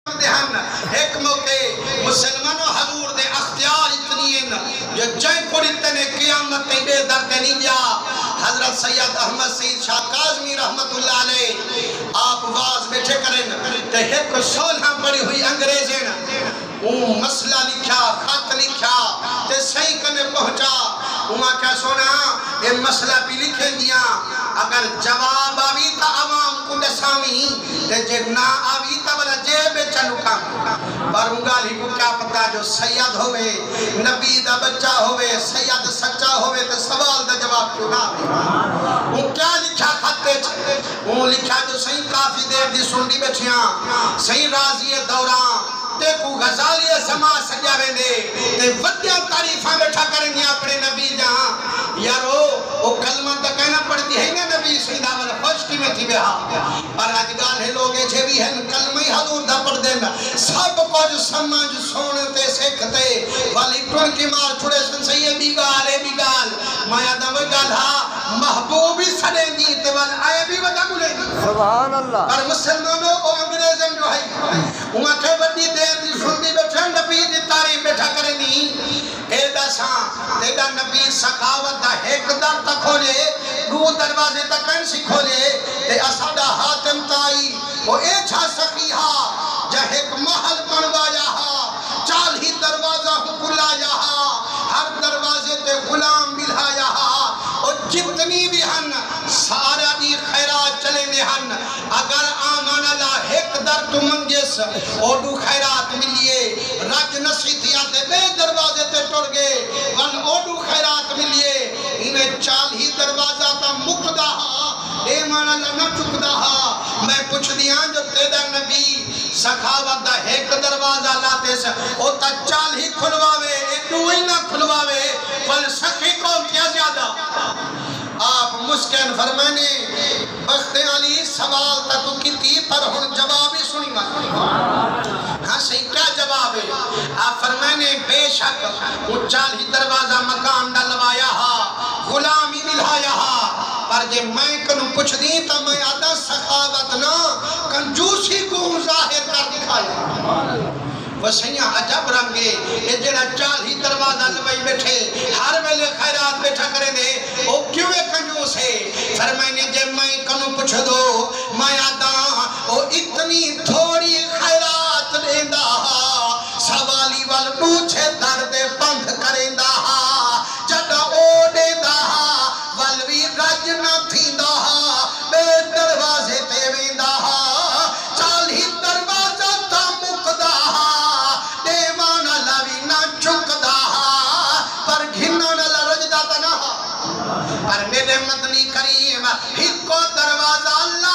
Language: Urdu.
ایک موقع مسلمانوں حضور دے اختیار اتنی ہیں جو جائیں کوڑی تنے قیامت تے بے درد نہیں جا حضرت سید احمد سید شاہ کاظمی رحمت اللہ علیہ آپ واز بیٹھے کریں تے ایک سولہ بڑی ہوئی انگریزیں مسئلہ لکھا خط لکھا تے صحیح کنے پہنچا وہاں کیا سونا یہ مسئلہ بھی لکھیں دیا اگر جواب آوی تا عوام کو نسامی تے جے نہ آوی تا بلا جیب چلو کام پر انگالی کو کیا پتا جو سید ہوئے نبی دا بچہ ہوئے سید سچا ہوئے تے سوال دا جواب کیوں نہ آوے وہ کیا لکھا خطے چھے وہ لکھا جو صحیح کافی دیر دی سنڈی بیٹھیاں صحیح راضی دوران تے کو غزالی سما سجا ویندے تے ودیاں تعریفاں بیٹھا کریں گے اپنے نبی جہاں یارو وہ کلمہ تا کہنا پڑتی ہے نا نبی سیدہ والا خوشکی میں تھی بہا پر آج گال ہے لوگے چھے بھی ہیں کلمہ ہی حضور دا پڑھ دینا سب کو جو سمجھ سونتے سیکھتے والی ٹون کی مار چھوڑے سن سے یہ بھی گال مایا دا وہ گال ہاں محبوبی سڑے دی تے والا آئے بھی ودا بولے سبحان اللہ پر مسلمانوں او انگریزم جو ہے وہاں کے بدی دیر دی سنتی بیٹھا نبی دی تاریخ بیٹھا کریں نہیں اے دساں تیڑا نبی سخاوت دا ایک در تک کھولے دو دروازے تک کنسی کھولے تے اسادہ حاتم تائی وہ اے چھا سخیہا جہ ایک محل پنوایا ہا چال ہی دروازہ کھلایا ہا ہر دروازے تے غلام ملایا ہا اور جتنی بھی ہن سارا دی خیرات چلے دے ہن اگر آمان اللہ ایک در تو منگیس اوڈو خیرات ملیے رج نصیتیاں تے بے دروازے تے ٹر گئے ون اوڈو خیرات ملیے انہیں چال ہی دروازہ تا مقدہ ہا ایمان اللہ نہ چکدہ ہا میں پوچھ دیاں جو تیدہ نبی سخاوت دا ایک دروازہ لاتے سے او تا چال ہی کھلواوے ایک دو ہی نہ کھلواوے پل سخی کو کیا زیادہ آپ مسکن فرمانے بخت علی سوال تا تو کتی پر ہن جوابی سنی گا ہاں صحیح کیا جواب ہے آپ فرمانے بے شک وہ چال ہی دروازہ مقام ڈلوایا ہا غلامی ملایا ہا پر جے میں کنو کچھ دی تا میں آدھا سخاوت نا کنجوسی کو ظاہر کر دکھایا وہ سیاں عجب رنگے یہ جڑا چال ہی دروازہ لوائی بیٹھے ہر ویلے خیرات بیٹھا کرے دے وہ کیوں ایک کنجوس ہے فرمائنے جے میں کنو پوچھ دو میں آدھا وہ اتنی تھوڑی خیرات دیندہ سوالی وال پوچھے درد پنکھ کریندہ جڑا او دیندہ والوی رج نہ تھیندہ بے دروازے تے ویندہ چال ہی دروازہ تا مقدہ دیوانا لاوی نہ چکدہ پر گھنانا لرجدہ تنہا پر میرے مدنی کریم ہی کو دروازہ اللہ